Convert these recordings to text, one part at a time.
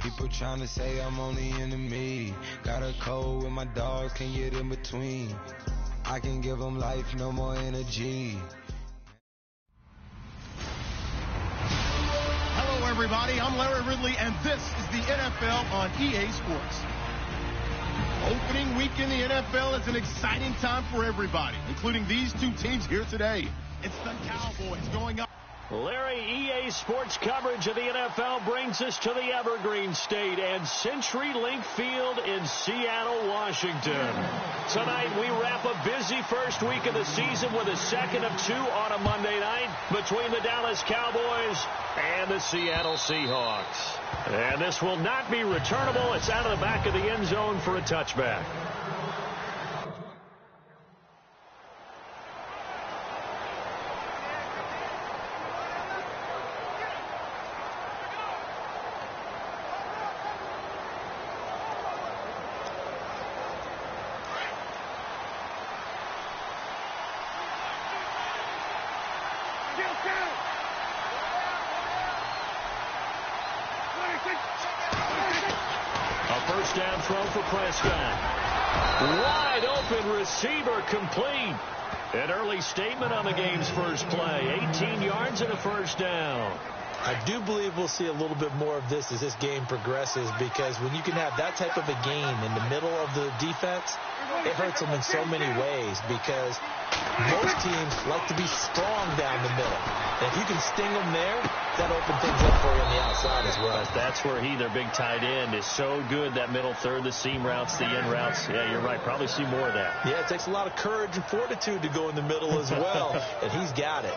People trying to say I'm on the enemy. Got a cold with my dogs, can't get in between. I can give them life, no more energy. Hello, everybody. I'm Larry Ridley, and this is the NFL on EA Sports. Opening week in the NFL is an exciting time for everybody, including these two teams here today. It's the Cowboys going up. Larry, EA Sports coverage of the NFL brings us to the Evergreen State and CenturyLink Field in Seattle, Washington. Tonight, we wrap a busy first week of the season with a second of two on a Monday night between the Dallas Cowboys and the Seattle Seahawks. And this will not be returnable. It's out of the back of the end zone for a touchback. A first down throw for Prescott. Wide open receiver complete. An early statement on the game's first play. 18 yards and a first down. I do believe we'll see a little bit more of this as this game progresses, because when you can have that type of a gain in the middle of the defense, it hurts them in so many ways, because most teams like to be strong down the middle. And if you can sting them there, that opens things up for you on the outside as well. That's where their big tight end, is so good, that middle third, the seam routes, the in routes. Yeah, you're right. Probably see more of that. Yeah, it takes a lot of courage and fortitude to go in the middle as well, and he's got it.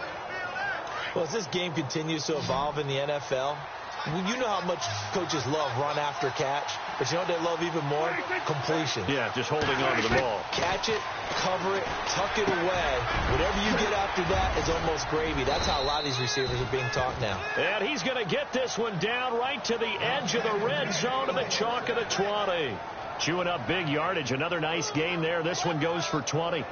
Well, as this game continues to evolve in the NFL, you know how much coaches love run after catch, but you know what they love even more? Completion. Yeah, just holding on to the ball. Catch it, cover it, tuck it away. Whatever you get after that is almost gravy. That's how a lot of these receivers are being taught now. And he's going to get this one down right to the edge of the red zone to the chalk of the 20. Chewing up big yardage. Another nice gain there. This one goes for 20.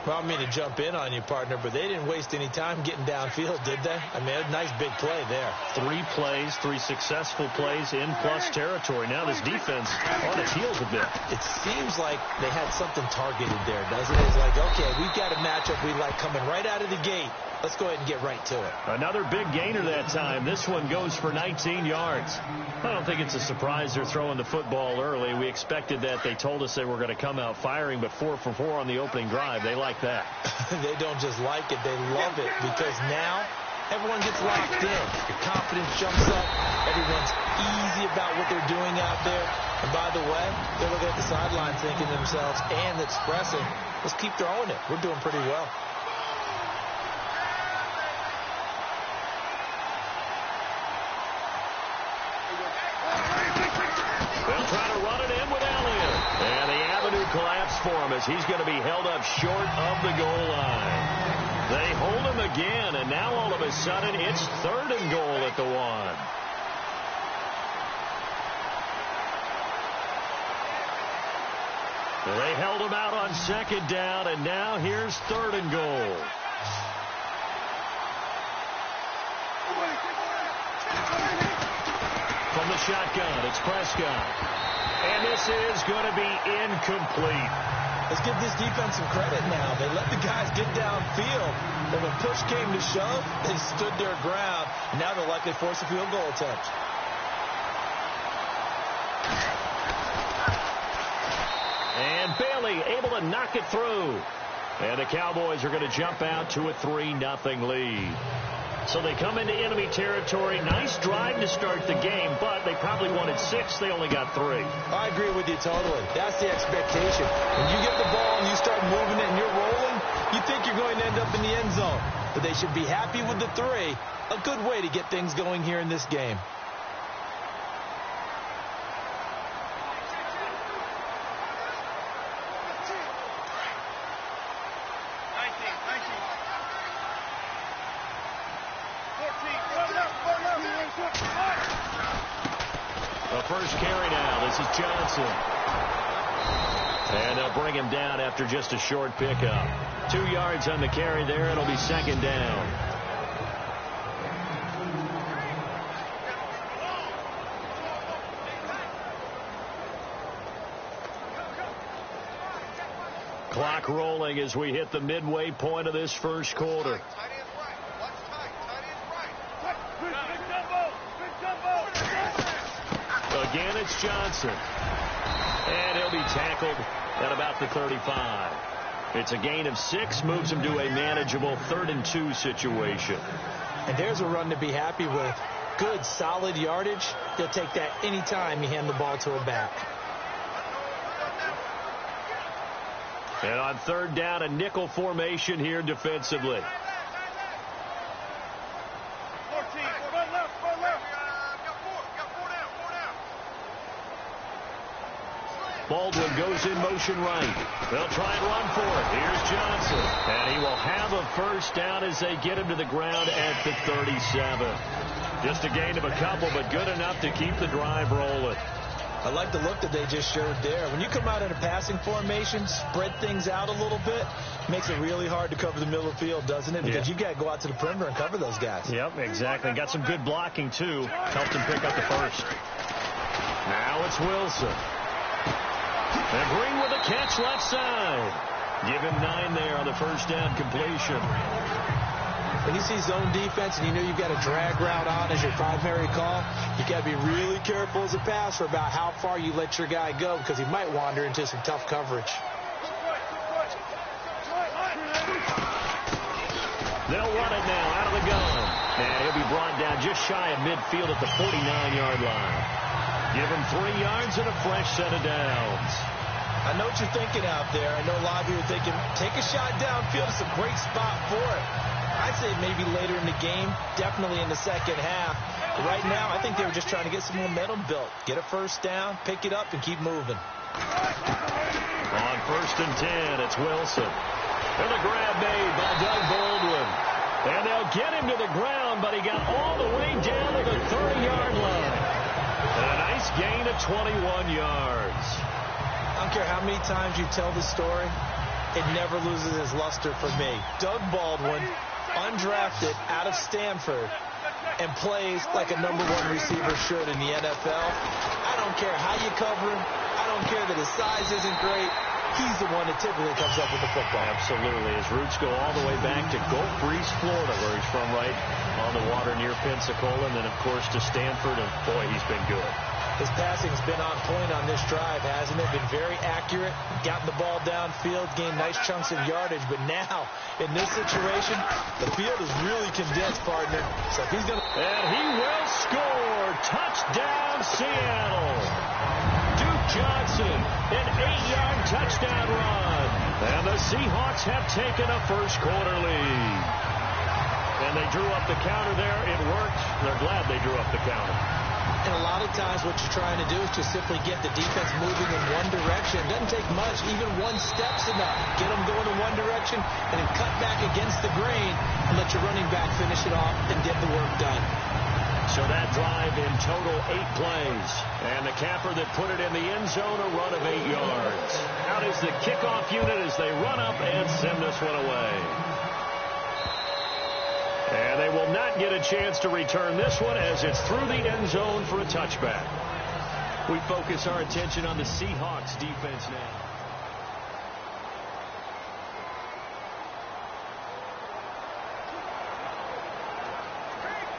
Well, I mean to jump in on you, partner, but they didn't waste any time getting downfield, did they? I mean, a nice big play there. 3 plays, 3 successful plays in plus territory. Now this defense on its heels a bit. It seems like they had something targeted there, doesn't it? It's like, okay, we've got a matchup we like coming right out of the gate. Let's go ahead and get right to it. Another big gainer that time. This one goes for 19 yards. I don't think it's a surprise they're throwing the football early. We expected that. They told us they were going to come out firing, but 4 for 4 on the opening drive. They like that. They don't just like it. They love it, because now everyone gets locked in. Your confidence jumps up. Everyone's easy about what they're doing out there. And by the way, they're looking at the sideline thinking to themselves and expressing, let's keep throwing it. We're doing pretty well. They'll try to run it in with Elliott. And the avenue collapsed for him as he's going to be held up short of the goal line. They hold him again, and now all of a sudden it's 3rd and goal at the 1. They held him out on 2nd down, and now here's 3rd and goal. From the shotgun, it's Prescott. And this is going to be incomplete. Let's give this defense some credit now. They let the guys get downfield. But when push came to shove, they stood their ground. And now they'll likely force a field goal attempt. And Bailey able to knock it through. And the Cowboys are going to jump out to a 3-0 lead. So they come into enemy territory. Nice drive to start the game, but they probably wanted 6. They only got 3. I agree with you totally. That's the expectation. When you get the ball and you start moving it and you're rolling, you think you're going to end up in the end zone. But they should be happy with the 3. A good way to get things going here in this game. The first carry now. This is Johnson. And they'll bring him down after just a short pickup. 2 yards on the carry there. It'll be 2nd down. Clock rolling as we hit the midway point of this first quarter. Again, it's Johnson. And he'll be tackled at about the 35. It's a gain of 6, moves him to a manageable 3rd and 2 situation. And there's a run to be happy with. Good, solid yardage. They'll take that anytime you hand the ball to a back. And on 3rd down, a nickel formation here defensively. Baldwin goes in motion right. They'll try and run for it. Here's Johnson. And he will have a first down as they get him to the ground at the 37. Just a gain of a couple, but good enough to keep the drive rolling. I like the look that they just showed there. When you come out in a passing formation, spread things out a little bit, makes it really hard to cover the middle of the field, doesn't it? Because you got to go out to the perimeter and cover those guys. Yep, exactly. Got some good blocking, too. Helped him pick up the first. Now it's Wilson. And Green with a catch left side. Give him 9 there on the first down completion. When you see zone defense and you know you've got a drag route on as your primary call, you got to be really careful as a passer about how far you let your guy go because he might wander into some tough coverage. They'll run it now out of the gun. And he'll be brought down just shy of midfield at the 49-yard line. Give him 3 yards and a fresh set of downs. I know what you're thinking out there. I know a lot of you are thinking, take a shot downfield. It's a great spot for it. I'd say maybe later in the game, definitely in the second half. But right now, I think they were just trying to get some momentum built. Get a first down, pick it up, and keep moving. On 1st and 10, it's Wilson. And the grab made by Doug Baldwin. And they'll get him to the ground, but he got all the way down to the 30-yard line. And a nice gain of 21 yards. I don't care how many times you tell the story, it never loses its luster for me. Doug Baldwin, undrafted out of Stanford, and plays like a #1 receiver should in the NFL. I don't care how you cover him. I don't care that his size isn't great. He's the one that typically comes up with the football. Absolutely. His roots go all the way back to Gulf Breeze, Florida, where he's from, right on the water near Pensacola, and then, of course, to Stanford, and, boy, he's been good. His passing's been on point on this drive, hasn't it? Been very accurate, gotten the ball downfield, gained nice chunks of yardage. But now, in this situation, the field is really condensed, partner. So if he's going to... And he will score. Touchdown, Seattle. Duke Johnson, an 8-yard touchdown run. And the Seahawks have taken a first-quarter lead. And they drew up the counter there. It worked. They're glad they drew up the counter. And a lot of times what you're trying to do is just simply get the defense moving in one direction. It doesn't take much. Even one step's enough. Get them going in one direction and then cut back against the grain and let your running back finish it off and get the work done. So that drive in total 8 plays. And the capper that put it in the end zone, a run of 8 yards. Out is the kickoff unit as they run up and send this one away. And they will not get a chance to return this one as it's through the end zone for a touchback. We focus our attention on the Seahawks defense now.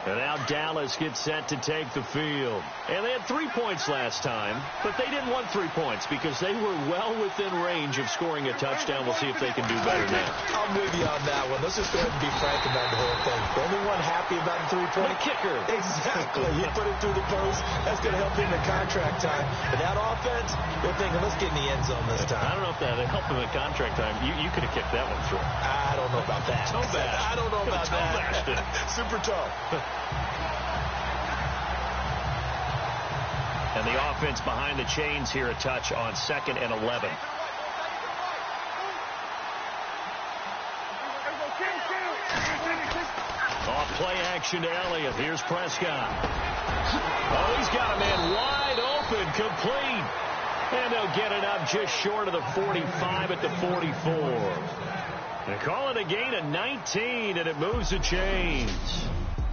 And now Dallas gets set to take the field. And they had 3 points last time, but they didn't want 3 points because they were well within range of scoring a touchdown. We'll see if they can do better now. I'm with you on that one. Let's just go ahead and be frank about the whole thing. The only one happy about the 3-point kicker. Exactly. You put it through the post. That's going to help him in contract time. But that offense, they're thinking, let's get in the end zone this time. I don't know if that helped him in contract time. You could have kicked that one through. I don't know about that. Toe bash. I don't know about that. Super toe. And the offense behind the chains here, a touch on 2nd and 11. Off play action to Elliott. Here's Prescott. Oh, he's got a man wide open, complete. And they'll get it up just short of the 45 at the 44. They call it a gain of 19, and it moves the chains.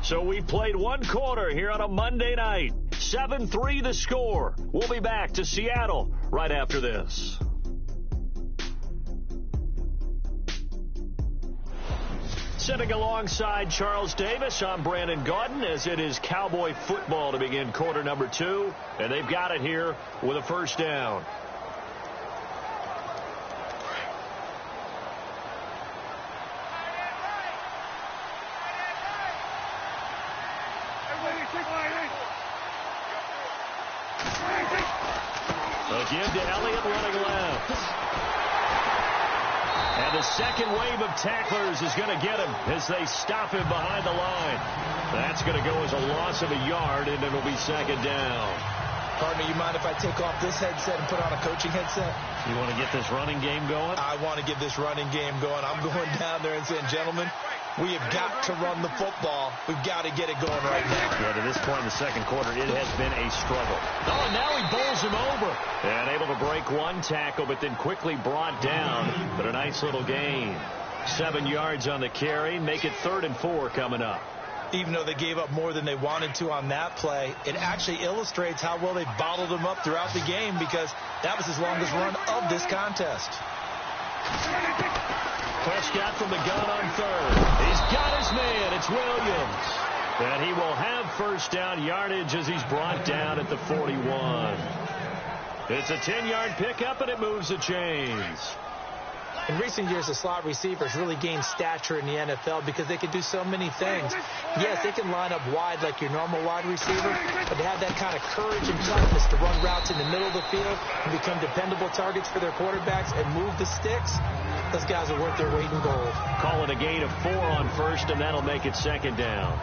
So we've played 1 quarter here on a Monday night. 7-3 the score. We'll be back to Seattle right after this. Sitting alongside Charles Davis, I'm Brandon Gaudin, as it is Cowboy football to begin quarter number 2. And they've got it here with a first down. A give to Elliott running left. And the second wave of tacklers is going to get him as they stop him behind the line. That's going to go as a loss of a yard, and it'll be second down. Partner, you mind if I take off this headset and put on a coaching headset? You want to get this running game going? I want to get this running game going. I'm going down there and saying, gentlemen, we have got to run the football. We've got to get it going right now. Yeah, to this point in the second quarter, it has been a struggle. Oh, and now he bowls him over. And able to break one tackle, but then quickly brought down. But a nice little gain. 7 yards on the carry. Make it 3rd and 4 coming up. Even though they gave up more than they wanted to on that play, it actually illustrates how well they bottled him up throughout the game, because that was his longest run of this contest. Prescott from the gun on 3rd. He's got his man. It's Williams. And he will have first down yardage as he's brought down at the 41. It's a 10-yard pickup, and it moves the chains. In recent years, the slot receivers really gained stature in the NFL because they can do so many things. Yes, they can line up wide like your normal wide receiver, but they have that kind of courage and toughness to run routes in the middle of the field and become dependable targets for their quarterbacks and move the sticks. Those guys are worth their weight in gold. Call it a gain of 4 on first, and that'll make it second down.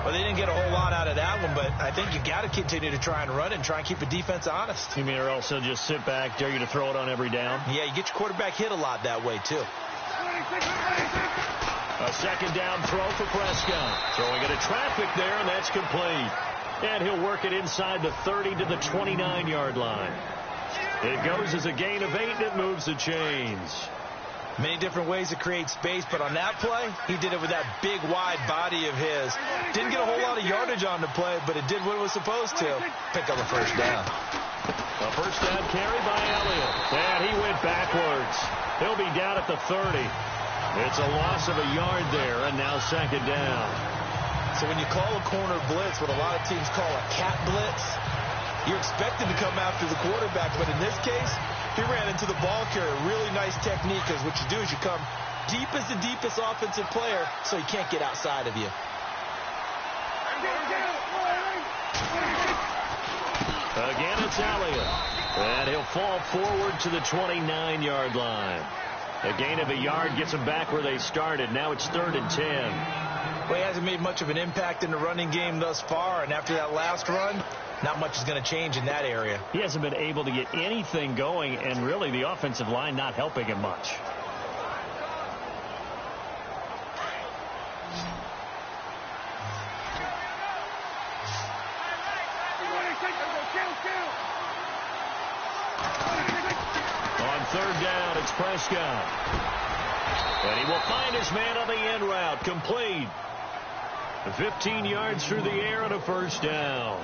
Well, they didn't get a whole lot out of that one, but I think you got to continue to try and run and try and keep the defense honest. You mean, or also just sit back, dare you to throw it on every down? Yeah, you get your quarterback hit a lot that way, too. A second down throw for Prescott. Throwing into traffic there, and that's complete. And he'll work it inside the 30 to the 29-yard line. It goes as a gain of 8, and it moves the chains. Many different ways to create space, but on that play, he did it with that big, wide body of his. Didn't get a whole lot of yardage on the play, but it did what it was supposed to. Pick up a first down. A first down carry by Elliott. And he went backwards. He'll be down at the 30. It's a loss of a yard there, and now second down. So when you call a corner blitz, what a lot of teams call a cat blitz, you're expected to come after the quarterback, but in this case, he ran into the ball carrier. Really nice technique, because what you do is you come deep as the deepest offensive player, so he can't get outside of you. Again, it's Elliott. And he'll fall forward to the 29-yard line. A gain of a yard gets them back where they started. Now it's 3rd and 10. Well, he hasn't made much of an impact in the running game thus far, and after that last run, not much is going to change in that area. He hasn't been able to get anything going, and really the offensive line not helping him much. On 3rd down, it's Prescott. And he will find his man on the end route. Complete. 15 yards through the air and a first down.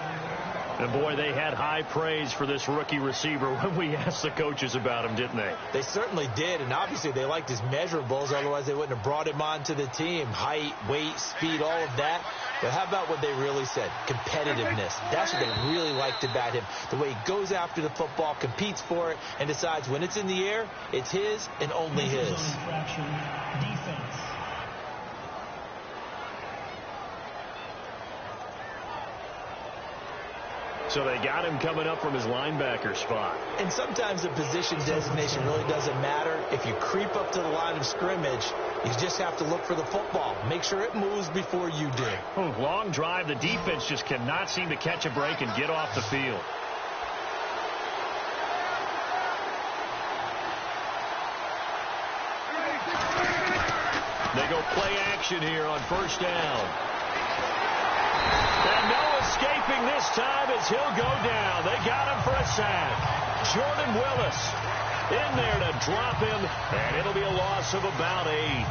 And, boy, they had high praise for this rookie receiver when we asked the coaches about him, didn't they? They certainly did, and obviously they liked his measurables. Otherwise, they wouldn't have brought him onto the team. Height, weight, speed, all of that. But how about what they really said? Competitiveness. That's what they really liked about him. The way he goes after the football, competes for it, and decides when it's in the air, it's his and only his. Defense. So they got him coming up from his linebacker spot. And sometimes the position designation really doesn't matter. If you creep up to the line of scrimmage, you just have to look for the football. Make sure it moves before you do. Long drive. The defense just cannot seem to catch a break and get off the field. They go play action here on first down. And no escaping this time as he'll go down. They got him for a sack. Jordan Willis in there to drop him, and it'll be a loss of about 8.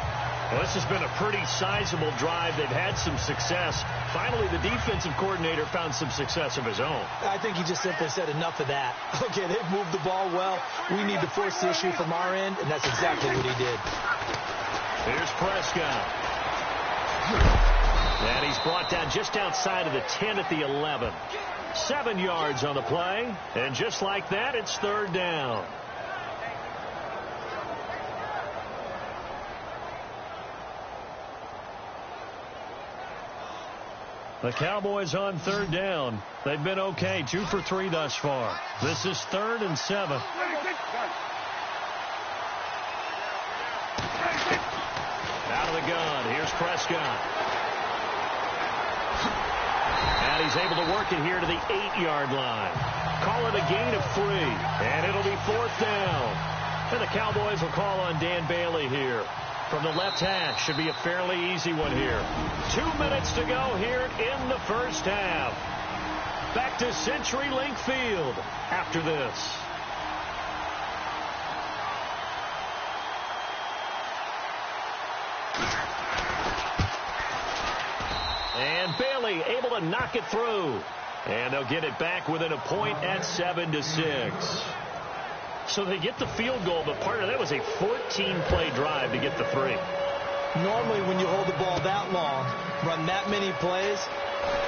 Well, this has been a pretty sizable drive. They've had some success. Finally, the defensive coordinator found some success of his own. I think he just simply said enough of that. Okay, they've moved the ball well. We need to force the issue from our end, and that's exactly what he did. Here's Prescott. And he's brought down just outside of the 10 at the 11. 7 yards on the play. And just like that, it's third down. The Cowboys on third down. They've been okay, 2 for 3 thus far. This is 3rd and 7. Out of the gun, here's Prescott. And he's able to work it here to the 8-yard line. Call it a gain of 3, and it'll be 4th down. And the Cowboys will call on Dan Bailey here. From the left hash, should be a fairly easy one here. 2 minutes to go here in the first half. Back to CenturyLink Field after this. And Bailey able to knock it through. And they'll get it back within a point at 7-6. So they get the field goal, but part of that was a 14-play drive to get the 3. Normally, when you hold the ball that long, run that many plays,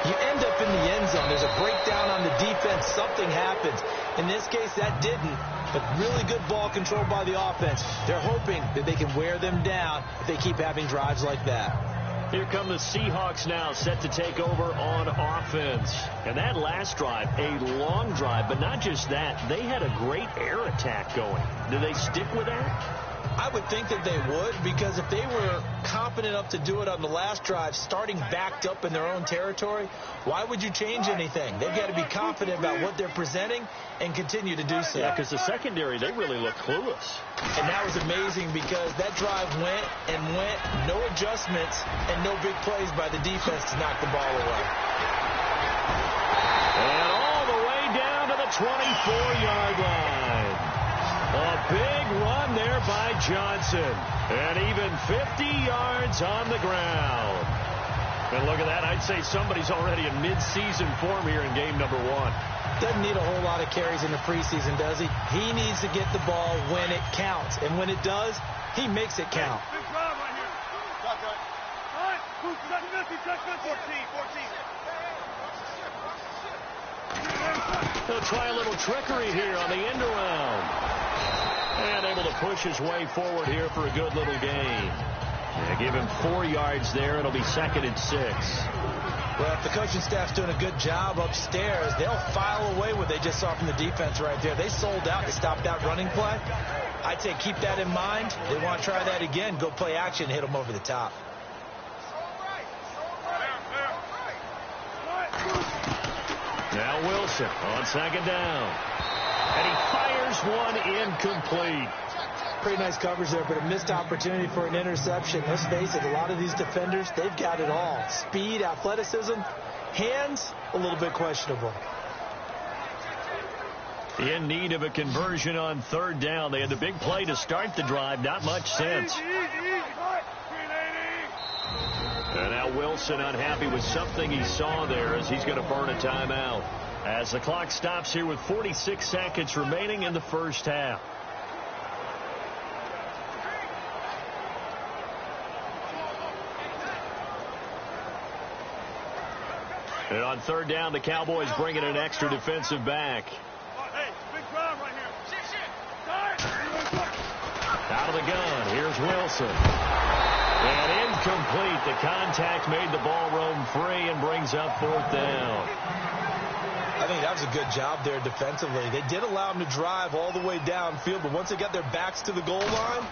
you end up in the end zone. There's a breakdown on the defense. Something happens. In this case, that didn't. But really good ball control by the offense. They're hoping that they can wear them down if they keep having drives like that. Here come the Seahawks now, set to take over on offense. And that last drive, a long drive, but not just that. They had a great air attack going. Do they stick with that? I would think that they would, because if they were confident enough to do it on the last drive, starting backed up in their own territory, why would you change anything? They've got to be confident about what they're presenting and continue to do so. Yeah, because the secondary, they really look clueless. And that was amazing because that drive went and went, no adjustments, and no big plays by the defense to knock the ball away. And all the way down to the 24-yard line. A big run there by Johnson. And even 50 yards on the ground. And look at that. I'd say somebody's already in mid-season form here in game number 1. Doesn't need a whole lot of carries in the preseason, does he? He needs to get the ball when it counts. And when it does, he makes it count. Big drive right here. All right. 14. He'll try a little trickery here on the end around. And able to push his way forward here for a good little gain. Yeah, give him 4 yards there. It'll be 2nd and 6. Well, if the coaching staff's doing a good job upstairs, they'll file away what they just saw from the defense right there. They sold out to stop that running play. I'd say keep that in mind. They want to try that again. Go play action, hit them over the top. Now Wilson on 2nd down. And he fires one incomplete. Pretty nice coverage there, but a missed opportunity for an interception. Let's face it, a lot of these defenders, they've got it all. Speed, athleticism, hands, a little bit questionable. In need of a conversion on 3rd down. They had the big play to start the drive. Not much sense. And now Wilson unhappy with something he saw there as he's going to burn a timeout. As the clock stops here with 46 seconds remaining in the first half. And on 3rd down, the Cowboys bring in an extra defensive back. Hey, big drive right here. Out of the gun, here's Wilson. And incomplete. The contact made the ball roam free and brings up 4th down. I think that was a good job there defensively. They did allow them to drive all the way downfield, but once they got their backs to the goal line,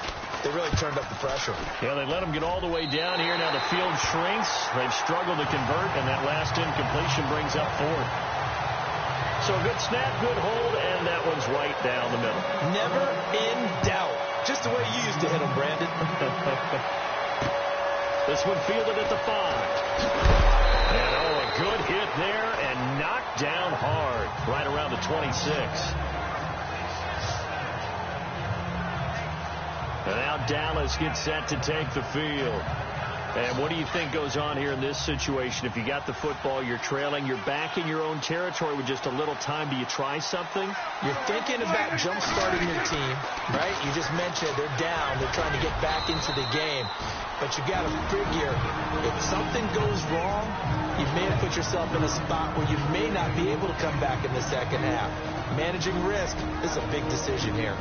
they really turned up the pressure. Yeah, they let them get all the way down here. Now the field shrinks. They've struggled to convert, and that last incompletion brings up 4th. So good snap, good hold, and that one's right down the middle. Never in doubt. Just the way you used to hit them, Brandon. This one fielded at the 5. And a good hit there and knocked down hard right around the 26. And now Dallas gets set to take the field. And what do you think goes on here in this situation? If you got the football, you're trailing, you're back in your own territory with just a little time, do you try something? You're thinking about jump-starting your team, right? You just mentioned they're down. They're trying to get back into the game. But you got to figure, if something goes wrong, you may have put yourself in a spot where you may not be able to come back in the second half. Managing risk is a big decision here.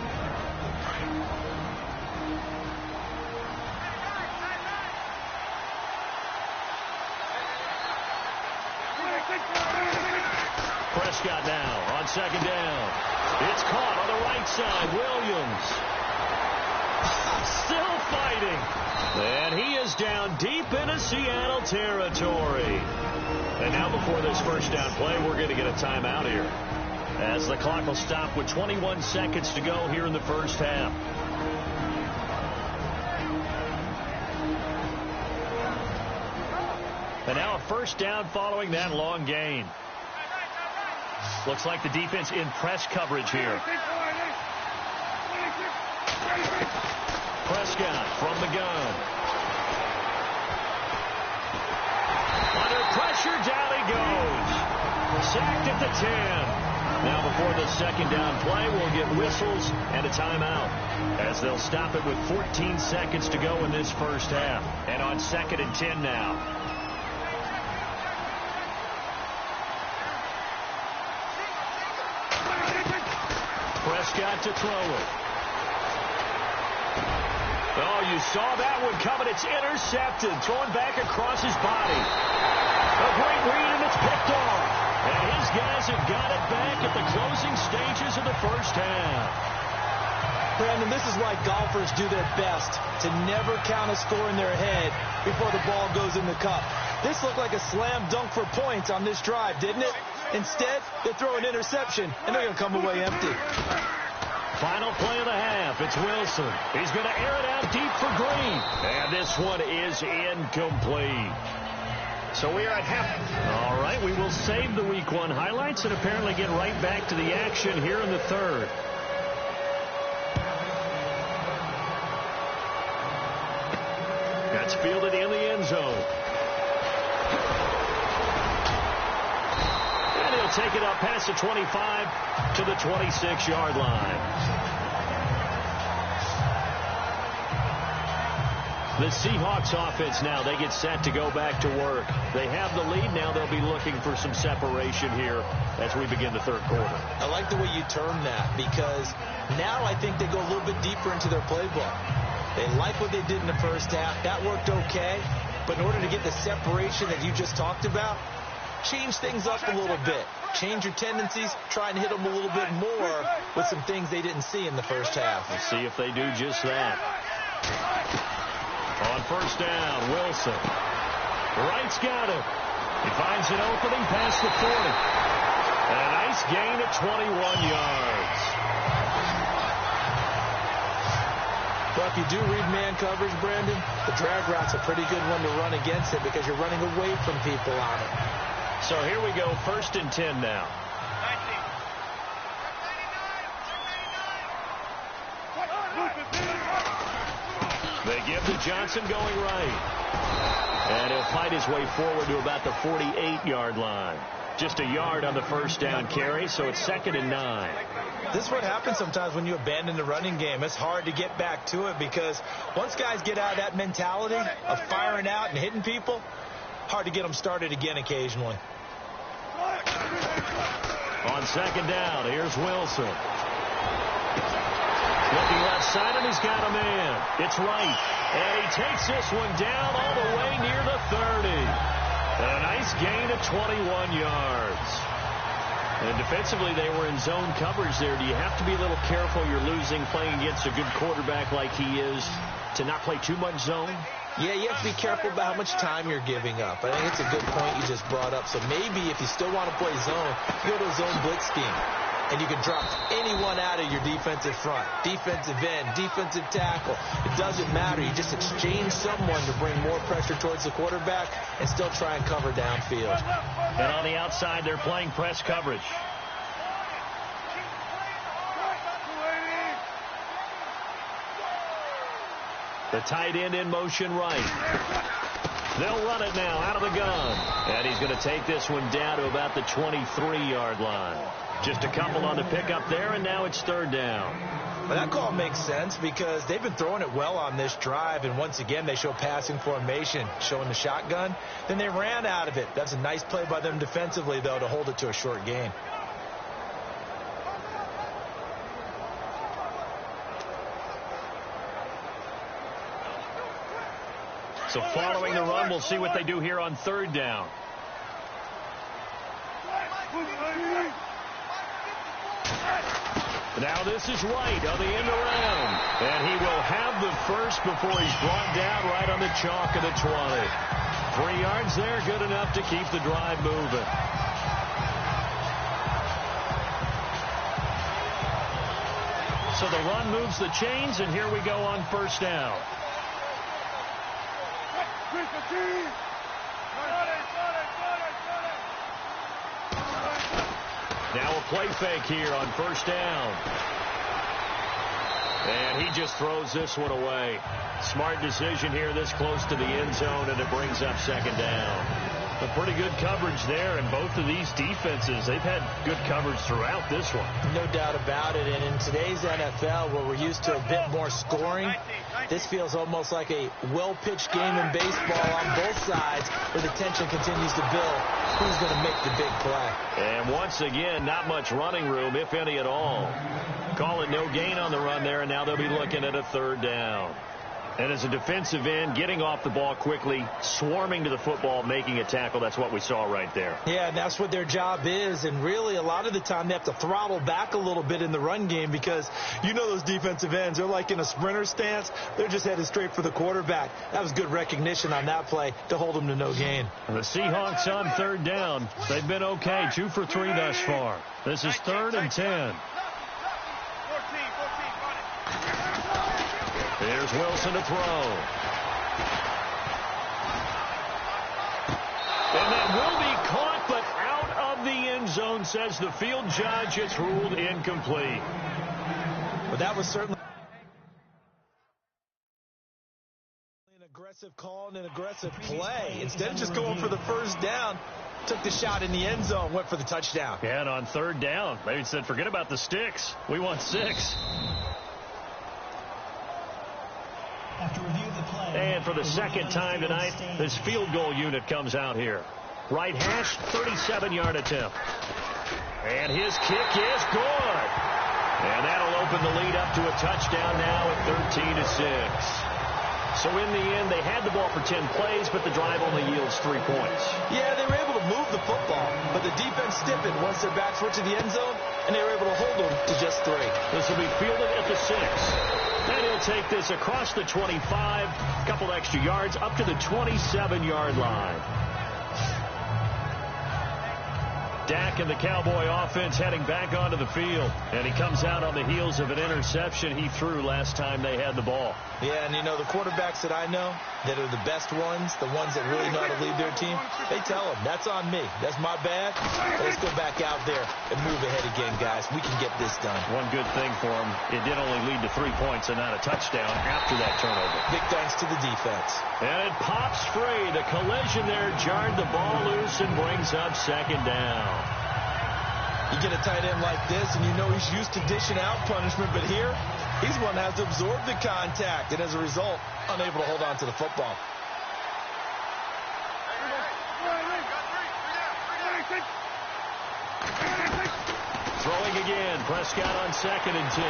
Prescott now on second down. It's caught on the right side. Williams still fighting. And he is down deep into Seattle territory. And now before this first down play, we're going to get a timeout here, as the clock will stop with 21 seconds to go here in the first half. And now a first down following that long gain. Looks like the defense in press coverage here. Prescott from the gun. Under pressure, down he goes. Sacked at the 10. Now before the second down play, we'll get whistles and a timeout, as they'll stop it with 14 seconds to go in this first half. And on second and 10 now. Prescott to throw it. Oh, you saw that one coming. It's intercepted. Thrown back across his body. A great read, and it's picked off. And his guys have got it back at the closing stages of the first half. Brandon, this is why golfers do their best to never count a score in their head before the ball goes in the cup. This looked like a slam dunk for points on this drive, didn't it? Instead, they throw an interception, and they're going to come away empty. Final play of the half. It's Wilson. He's going to air it out deep for Green. And this one is incomplete. So we are at half. All right, we will save the Week 1 highlights and apparently get right back to the action here in the third. That's fielded in the end zone. And he'll take it up past the 25 to the 26-yard line. The Seahawks offense now, they get set to go back to work. They have the lead. Now they'll be looking for some separation here as we begin the third quarter. I like the way you term that, because now I think they go a little bit deeper into their playbook. They like what they did in the first half. That worked okay. But in order to get the separation that you just talked about, change things up a little bit. Change your tendencies. Try and hit them a little bit more with some things they didn't see in the first half. We'll see if they do just that. On first down, Wilson. Wright's got it. He finds an opening past the 40. And a nice gain at 21 yards. Well, if you do read man coverage, Brandon, the drag route's a pretty good one to run against it because you're running away from people on it. So here we go, first and 10 now. They give to Johnson going right. And he'll fight his way forward to about the 48-yard line. Just a yard on the first down carry, so it's 2nd and 9. This is what happens sometimes when you abandon the running game. It's hard to get back to it because once guys get out of that mentality of firing out and hitting people, hard to get them started again occasionally. On 2nd down, here's Wilson. Looking left side, and he's got a man. It's Wright. And he takes this one down all the way near the 30. And a nice gain of 21 yards. And defensively, they were in zone coverage there. Do you have to be a little careful? You're losing playing against a good quarterback like he is to not play too much zone? Yeah, you have to be careful about how much time you're giving up. I think it's a good point you just brought up. So maybe if you still want to play zone, you go to a zone blitz scheme. And you can drop anyone out of your defensive front. Defensive end, defensive tackle. It doesn't matter. You just exchange someone to bring more pressure towards the quarterback and still try and cover downfield. And on the outside, they're playing press coverage. The tight end in motion right. They'll run it now out of the gun. And he's going to take this one down to about the 23-yard line. Just a couple on the pickup there, and now it's third down. Well, that call makes sense because they've been throwing it well on this drive, and once again they show passing formation, showing the shotgun. Then they ran out of it. That's a nice play by them defensively, though, to hold it to a short gain. So following the run, we'll see what they do here on third down. Now this is right on the end around. And he will have the first before he's brought down right on the chalk of the 20. 3 yards there, good enough to keep the drive moving. So the run moves the chains, and here we go on first down. Now a play fake here on first down. And he just throws this one away. Smart decision here this close to the end zone, and it brings up second down. A pretty good coverage there, and both of these defenses, they've had good coverage throughout this one. No doubt about it, and in today's NFL, where we're used to a bit more scoring, this feels almost like a well-pitched game in baseball on both sides, where the tension continues to build. Who's going to make the big play? And once again, not much running room, if any at all. Call it no gain on the run there, and now they'll be looking at a third down. And as a defensive end, getting off the ball quickly, swarming to the football, making a tackle, that's what we saw right there. Yeah, and that's what their job is. And really, a lot of the time, they have to throttle back a little bit in the run game because you know those defensive ends, they're like in a sprinter stance. They're just headed straight for the quarterback. That was good recognition on that play to hold them to no gain. The Seahawks on third down. They've been okay, 2 for 3 thus far. This is 3rd and 10. Here's Wilson to throw. And that will be caught, but out of the end zone, says the field judge. It's ruled incomplete. But that was certainly an aggressive call and an aggressive play. Instead of just going for the first down, took the shot in the end zone, went for the touchdown. Yeah, and on third down, they said, forget about the sticks. We want 6. And for the second time tonight, this field goal unit comes out here. Right hash, 37-yard attempt. And his kick is good. And that'll open the lead up to a touchdown now at 13-6. So in the end, they had the ball for 10 plays, but the drive only yields 3 points. Yeah, they were able to move the football, but the defense stiffened once their backs were to the end zone, and they were able to hold them to just 3. This will be fielded at the 6. And he'll take this across the 25, a couple extra yards, up to the 27-yard line. Dak and the Cowboy offense heading back onto the field. And he comes out on the heels of an interception he threw last time they had the ball. Yeah, and you know, the quarterbacks that I know that are the best ones, the ones that really know how to lead their team, they tell them, that's on me. That's my bad. Let's go back out there and move ahead again, guys. We can get this done. One good thing for him, it did only lead to 3 points and not a touchdown after that turnover. Big thanks to the defense. And it pops free. The collision there jarred the ball loose and brings up second down. You get a tight end like this, and you know he's used to dishing out punishment, but here, he's one that has to absorb the contact, and as a result, unable to hold on to the football. Throwing again, Prescott on 2nd and 10.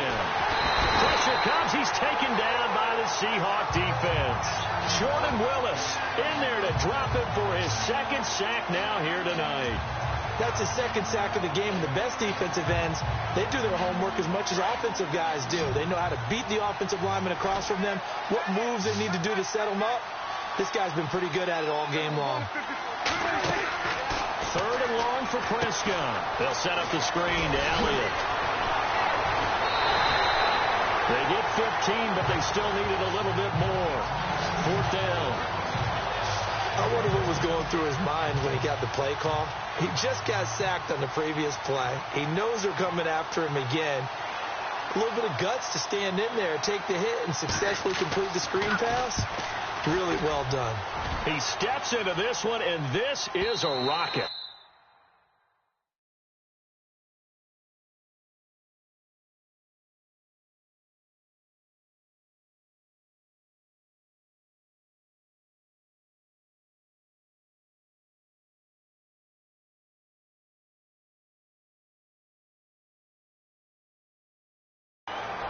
Pressure comes, he's taken down by the Seahawk defense. Jordan Willis in there to drop it for his 2nd sack now here tonight. That's his 2nd sack of the game. The best defensive ends, they do their homework as much as offensive guys do. They know how to beat the offensive lineman across from them, what moves they need to do to set them up. This guy's been pretty good at it all game long. 3rd and long for Prescott. They'll set up the screen to Elliott. They get 15, but they still needed a little bit more. 4th down. I wonder what was going through his mind when he got the play call. He just got sacked on the previous play. He knows they're coming after him again. A little bit of guts to stand in there, take the hit, and successfully complete the screen pass. Really well done. He steps into this one, and this is a rocket.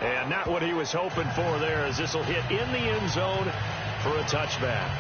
And not what he was hoping for there, as this will hit in the end zone for a touchback.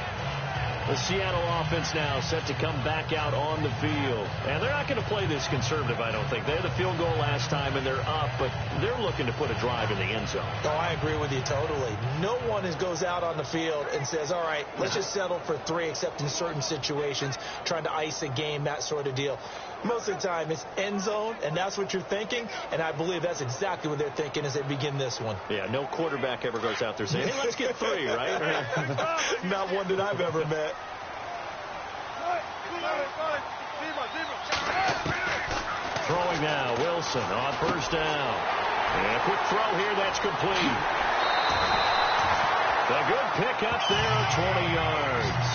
The Seattle offense now set to come back out on the field. And they're not going to play this conservative, I don't think. They had the field goal last time, and they're up, but they're looking to put a drive in the end zone. Oh, I agree with you totally. No one goes out on the field and says, all right, let's just settle for 3, except in certain situations, trying to ice a game, that sort of deal. Most of the time, it's end zone, and that's what you're thinking, and I believe that's exactly what they're thinking as they begin this one. Yeah, no quarterback ever goes out there saying, hey, let's get 3, right? Not one that I've ever met. Throwing now, Wilson on first down. And a quick throw here, that's complete. A good pick up there, 20 yards.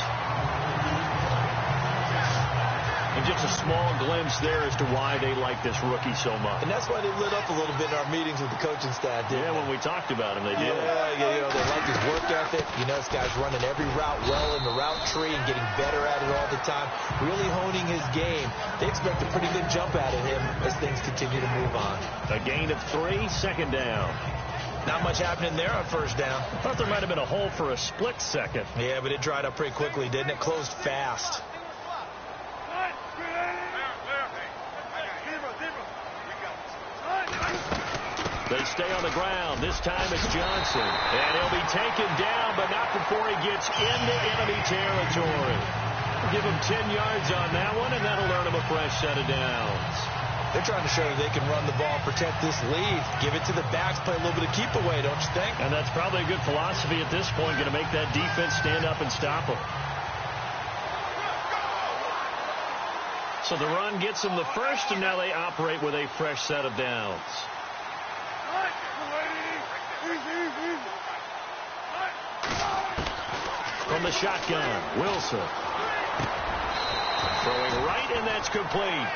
And just a small glimpse there as to why they like this rookie so much. And that's why they lit up a little bit in our meetings with the coaching staff. Yeah, when we talked about him, they did. Yeah, they like his work ethic. You know, this guy's running every route well in the route tree and getting better at it all the time, really honing his game. They expect a pretty good jump out of him as things continue to move on. A gain of 3, second down. Not much happening there on first down. Thought there might have been a hole for a split second. Yeah, but it dried up pretty quickly, didn't it? Closed fast. They stay on the ground. This time it's Johnson. And he'll be taken down, but not before he gets into enemy territory. Give him 10 yards on that one, and that'll earn him a fresh set of downs. They're trying to show that they can run the ball and protect this lead. Give it to the backs, play a little bit of keep away, don't you think? And that's probably a good philosophy at this point, going to make that defense stand up and stop them. So the run gets them the first, and now they operate with a fresh set of downs. From the shotgun, Wilson. Throwing right, and that's complete.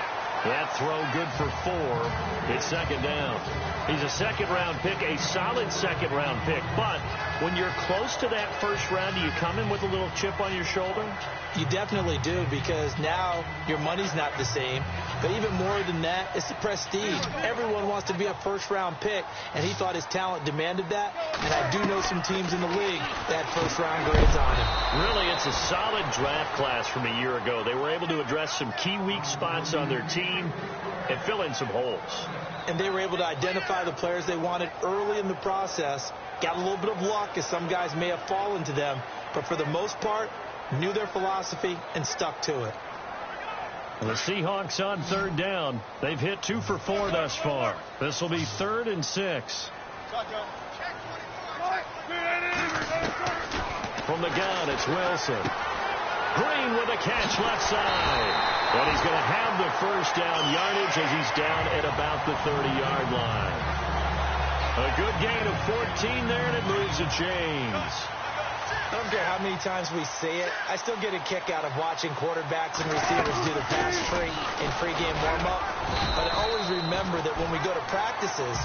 That throw good for 4. It's second down. He's a second-round pick, a solid second-round pick. But when you're close to that first round, do you come in with a little chip on your shoulder? You definitely do, because now your money's not the same. But even more than that, it's the prestige. Everyone wants to be a first-round pick, and he thought his talent demanded that. And I do know some teams in the league that first-round grades on him. Really, it's a solid draft class from a year ago. They were able to address some key weak spots on their team and fill in some holes. And they were able to identify the players they wanted early in the process. Got a little bit of luck, as some guys may have fallen to them. But for the most part, knew their philosophy and stuck to it. The Seahawks on third down. They've hit 2 for 4 thus far. This will be 3rd and 6. From the gun, it's Wilson. Green with a catch left side. And he's going to have the first down yardage as he's down at about the 30-yard line. A good gain of 14 there, and it moves the chains. I don't care how many times we say it, I still get a kick out of watching quarterbacks and receivers do the pass tree in pregame warm-up. But I always remember that when we go to practices,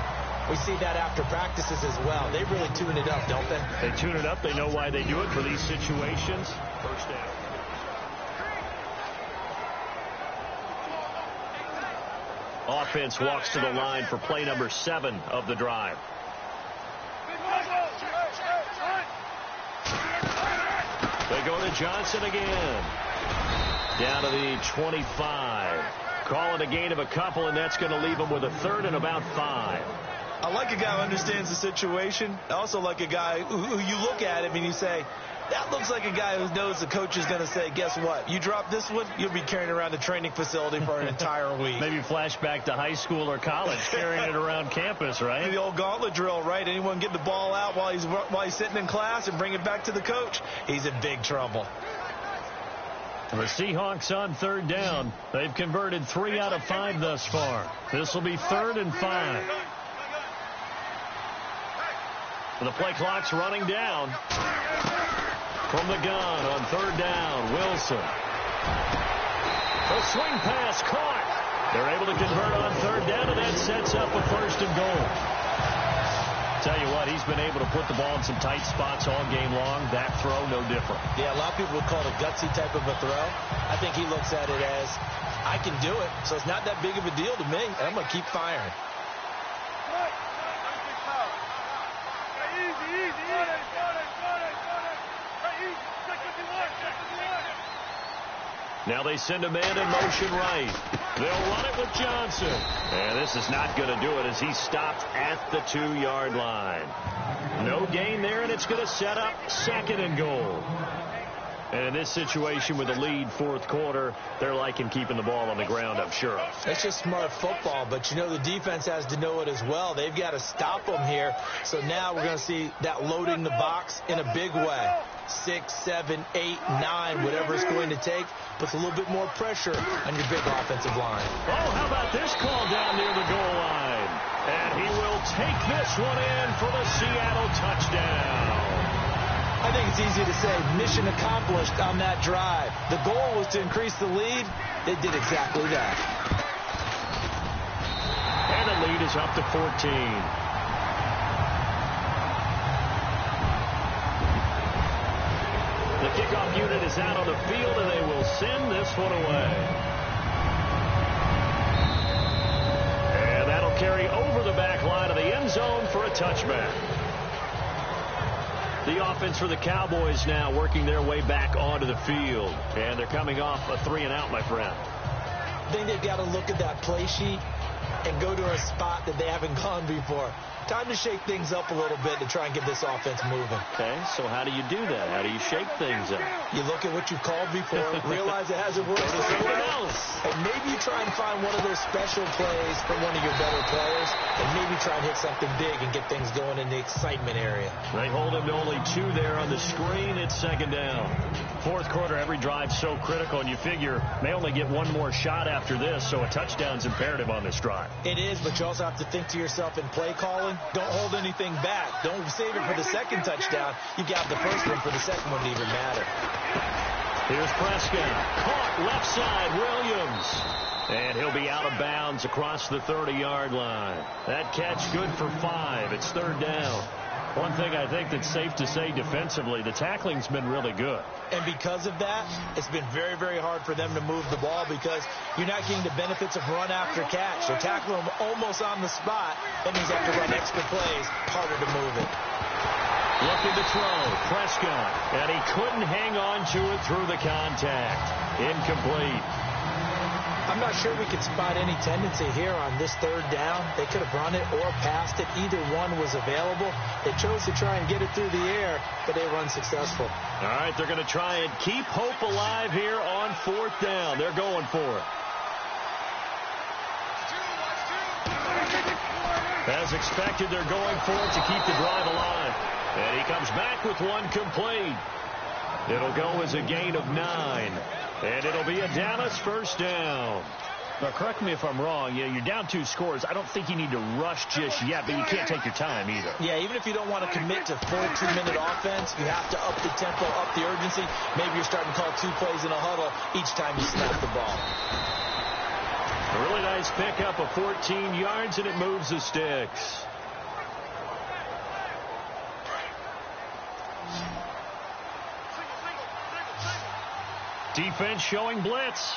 we see that after practices as well. They really tune it up, don't they? They tune it up. They know why they do it for these situations. First down. Offense walks to the line for play number 7 of the drive. They go to Johnson again. Down to the 25. Call it a gain of a couple, and that's going to leave them with a 3rd and about 5. I like a guy who understands the situation. I also like a guy who you look at him and you say, that looks like a guy who knows the coach is going to say, guess what? You drop this one, you'll be carrying around the training facility for an entire week. Maybe flashback to high school or college, carrying it around campus, right? The old gauntlet drill, right? Anyone get the ball out while he's sitting in class and bring it back to the coach? He's in big trouble. The Seahawks on third down. They've converted 3 out of 5 thus far. This will be 3rd and 5. The play clock's running down. From the gun on third down, Wilson. A swing pass caught. They're able to convert on third down, and that sets up a first and goal. Tell you what, he's been able to put the ball in some tight spots all game long. That throw, no different. Yeah, a lot of people would call it a gutsy type of a throw. I think he looks at it as, I can do it, so it's not that big of a deal to me, and I'm going to keep firing. Now they send a man in motion right. They'll run it with Johnson. And this is not going to do it as he stopped at the 2-yard line. No gain there, and it's going to set up second and goal. And in this situation with a lead fourth quarter, they're liking keeping the ball on the ground, I'm sure. It's just smart football, but, you know, the defense has to know it as well. They've got to stop them here. So now we're going to see that loading the box in a big way. 6, 7, 8, 9, whatever it's going to take, puts a little bit more pressure on your big offensive line. Oh, how about this call down near the goal line? And he will take this one in for the Seattle touchdown. I think it's easy to say mission accomplished on that drive. The goal was to increase the lead. They did exactly that. And the lead is up to 14. The kickoff unit is out on the field, and they will send this one away. And that'll carry over the back line of the end zone for a touchback. The offense for the Cowboys now working their way back onto the field. And they're coming off a 3-and-out, my friend. I think they've got to look at that play sheet and go to a spot that they haven't gone before. Time to shake things up a little bit to try and get this offense moving. Okay, so how do you do that? How do you shake things up? You look at what you called before, realize it hasn't worked for someone else. And maybe you try and find one of those special plays from one of your better players, and maybe try and hit something big and get things going in the excitement area. They hold him to only 2 there on the screen. It's second down. Fourth quarter, every drive so critical, and you figure they only get one more shot after this, so a touchdown's imperative on this drive. It is, but you also have to think to yourself in play calling, don't hold anything back. Don't save it for the second touchdown. You got the first one for the second one to even matter. Here's Prescott. Caught left side, Williams. And he'll be out of bounds across the 30-yard line. That catch good for 5. It's third down. One thing I think that's safe to say defensively, the tackling's been really good. And because of that, it's been very, very hard for them to move the ball because you're not getting the benefits of run after catch. They're tackling him almost on the spot. That means they have to run extra plays, harder to move it. Looking to throw, Prescott. And he couldn't hang on to it through the contact. Incomplete. I'm not sure we could spot any tendency here on this third down. They could have run it or passed it. Either one was available. They chose to try and get it through the air, but they were unsuccessful. All right, they're going to try and keep hope alive here on fourth down. They're going for it. As expected, they're going for it to keep the drive alive. And he comes back with one complete. It'll go as a gain of 9. And it'll be a Dallas first down. Now, correct me if I'm wrong. You're down 2 scores. I don't think you need to rush just yet, but you can't take your time either. Yeah, even if you don't want to commit to full 2-minute offense, you have to up the tempo, up the urgency. Maybe you're starting to call 2 plays in a huddle each time you snap the ball. A really nice pickup of 14 yards, and it moves the sticks. Defense showing blitz.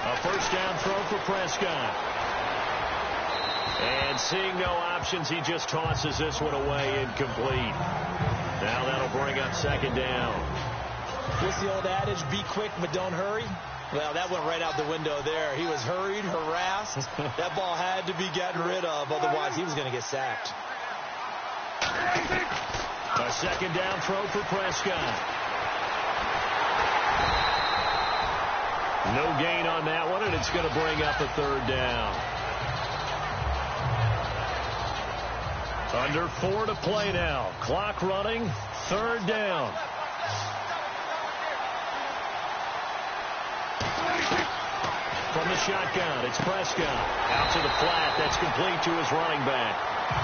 A first down throw for Prescott. And seeing no options, he just tosses this one away, incomplete. Now that'll bring up second down. What's the old adage, be quick but don't hurry? Well, that went right out the window there. He was hurried, harassed. That ball had to be gotten rid of, otherwise he was going to get sacked. A second down throw for Prescott. No gain on that one, and it's going to bring up a third down. Under 4 to play now. Clock running. Third down. From the shotgun. It's Prescott. Out to the flat. That's complete to his running back.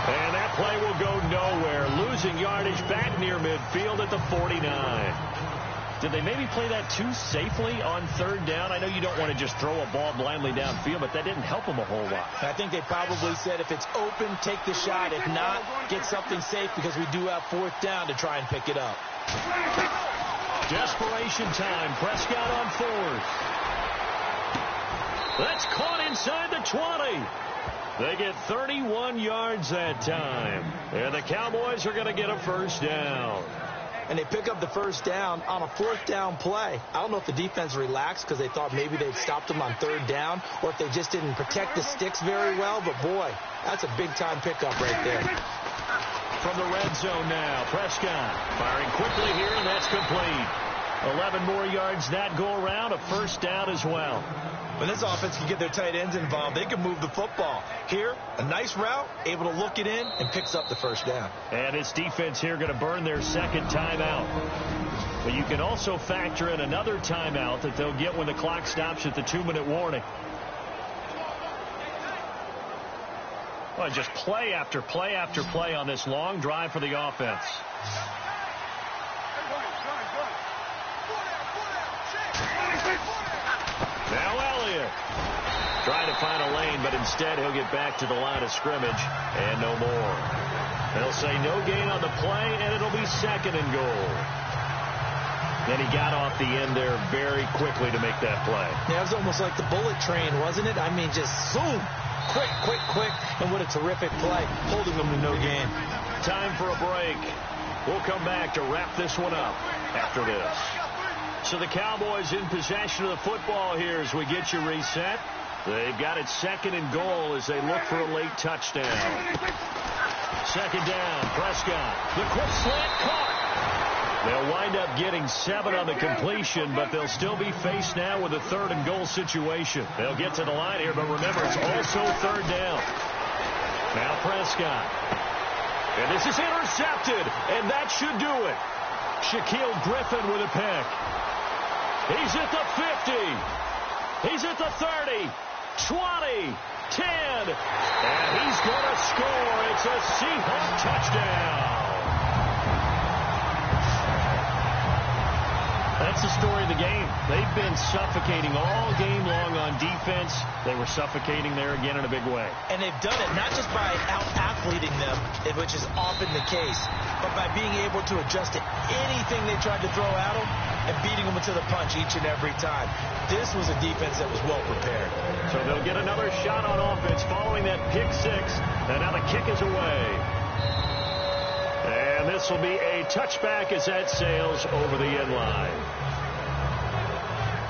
And that play will go nowhere. Losing yardage back near midfield at the 49. Did they maybe play that too safely on third down? I know you don't want to just throw a ball blindly downfield, but that didn't help them a whole lot. I think they probably said if it's open, take the shot. If not, get something safe because we do have fourth down to try and pick it up. Desperation time. Prescott on fourth. That's caught inside the 20. They get 31 yards that time. And the Cowboys are going to get a first down. And they pick up the first down on a fourth down play. I don't know if the defense relaxed because they thought maybe they'd stopped them on third down or if they just didn't protect the sticks very well. But, boy, that's a big-time pickup right there. From the red zone now, Prescott firing quickly here, and that's complete. 11 more yards that go around, a first down as well. When this offense can get their tight ends involved, they can move the football. Here, a nice route, able to look it in, and picks up the first down. And this defense here going to burn their second timeout. But you can also factor in another timeout that they'll get when the clock stops at the 2-minute warning. Well, just play after play after play on this long drive for the offense. Now Elliott trying to find a lane, but instead he'll get back to the line of scrimmage and no more. They'll say no gain on the play, and it'll be second and goal. And he got off the end there very quickly to make that play. Yeah, it was almost like the bullet train, wasn't it? I mean, just zoom. Quick, quick, quick. And what a terrific play, holding them to no gain. Time for a break. We'll come back to wrap this one up after this. So the Cowboys in possession of the football here as we get you reset. They've got it second and goal as they look for a late touchdown. Second down, Prescott. The quick slant caught. They'll wind up getting 7 on the completion, but they'll still be faced now with a third and goal situation. They'll get to the line here, but remember, it's also third down. Now Prescott. And this is intercepted, and that should do it. Shaquille Griffin with a pick. He's at the 50. He's at the 30, 20, 10. And he's going to score. It's a Seahawk touchdown. That's the story of the game. They've been suffocating all game long on defense. They were suffocating there again in a big way. And they've done it not just by out-athleting them, which is often the case, but by being able to adjust to anything they tried to throw at them and beating them to the punch each and every time. This was a defense that was well prepared. So they'll get another shot on offense following that pick six. And now the kick is away. And this will be a touchback as that sails over the end line.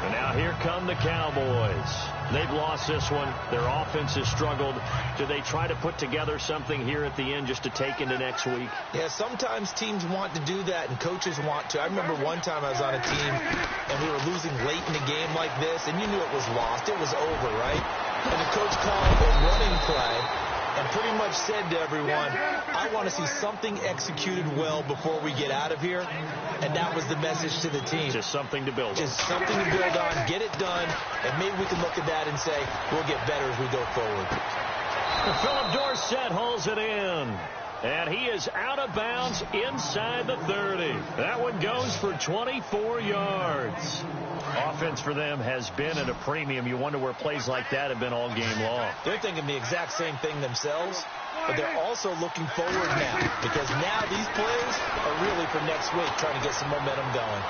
And now here come the Cowboys. They've lost this one. Their offense has struggled. Do they try to put together something here at the end just to take into next week? Yeah, sometimes teams want to do that and coaches want to. I remember one time I was on a team and we were losing late in the game like this, and you knew it was lost. It was over, right? And the coach called a running play and pretty much said to everyone, I want to see something executed well before we get out of here. And that was the message to the team. Just something to build on. Just something to build on, get it done, and maybe we can look at that and say, we'll get better as we go forward. Philip Dorsett hauls it in. And he is out of bounds inside the 30. That one goes for 24 yards. Offense for them has been at a premium. You wonder where plays like that have been all game long. They're thinking the exact same thing themselves, but they're also looking forward now because now these plays are really for next week, trying to get some momentum going.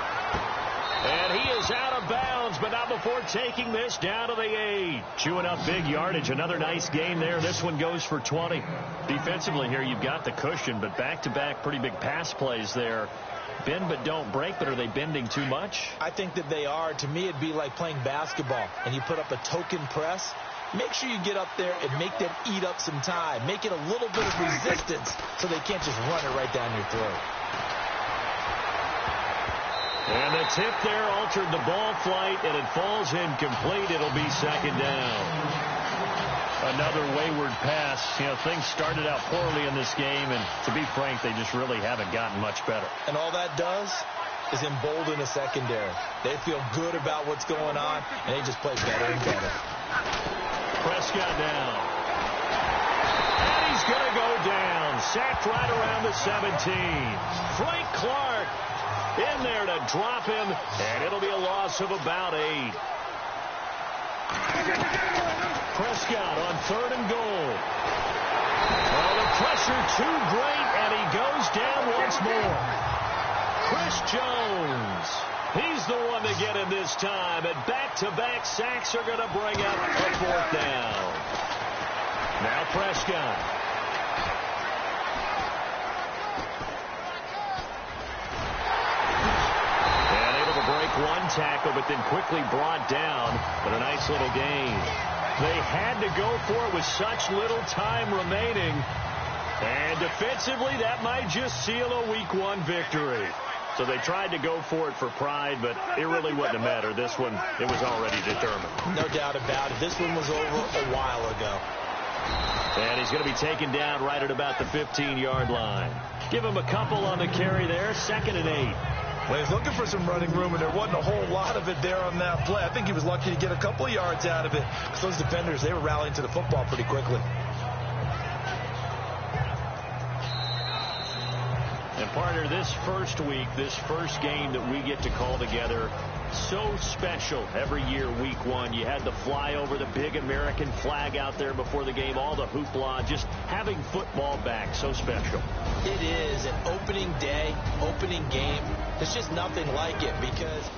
And he is out of bounds, but not before taking this down to the 8. Chewing up big yardage. Another nice gain there. This one goes for 20. Defensively here, you've got the cushion, but back-to-back pretty big pass plays there. Bend but don't break, but are they bending too much? I think that they are. To me, it'd be like playing basketball, and you put up a token press. Make sure you get up there and make them eat up some time. Make it a little bit of resistance so they can't just run it right down your throat. And the tip there altered the ball flight, and it falls incomplete. It'll be second down. Another wayward pass. You know, things started out poorly in this game, and to be frank, they just really haven't gotten much better. And all that does is embolden the secondary. They feel good about what's going on, and they just play better and better. Prescott now. And he's going to go down. Sacked right around the 17. Frank Clark in there to drop him, and it'll be a loss of about 8. Prescott on 3rd and goal. Well, the pressure too great, and he goes down once more. Chris Jones. He's the one to get him this time, and back-to-back sacks are going to bring up a 4th down. Now Prescott. And able to break one tackle, but then quickly brought down. But a nice little gain. They had to go for it with such little time remaining. And defensively, that might just seal a Week 1 victory. So they tried to go for it for pride, but it really wouldn't have mattered. This one, it was already determined. No doubt about it. This one was over a while ago. And he's going to be taken down right at about the 15-yard line. Give him a couple on the carry there, 2nd and 8. Well, he's looking for some running room, and there wasn't a whole lot of it there on that play. I think he was lucky to get a couple of yards out of it, because those defenders, they were rallying to the football pretty quickly. And partner, this first week, this first game that we get to call together, so special every year, Week 1. You had the flyover, the big American flag out there before the game, all the hoopla, just having football back, so special. It is an opening day, opening game. There's just nothing like it because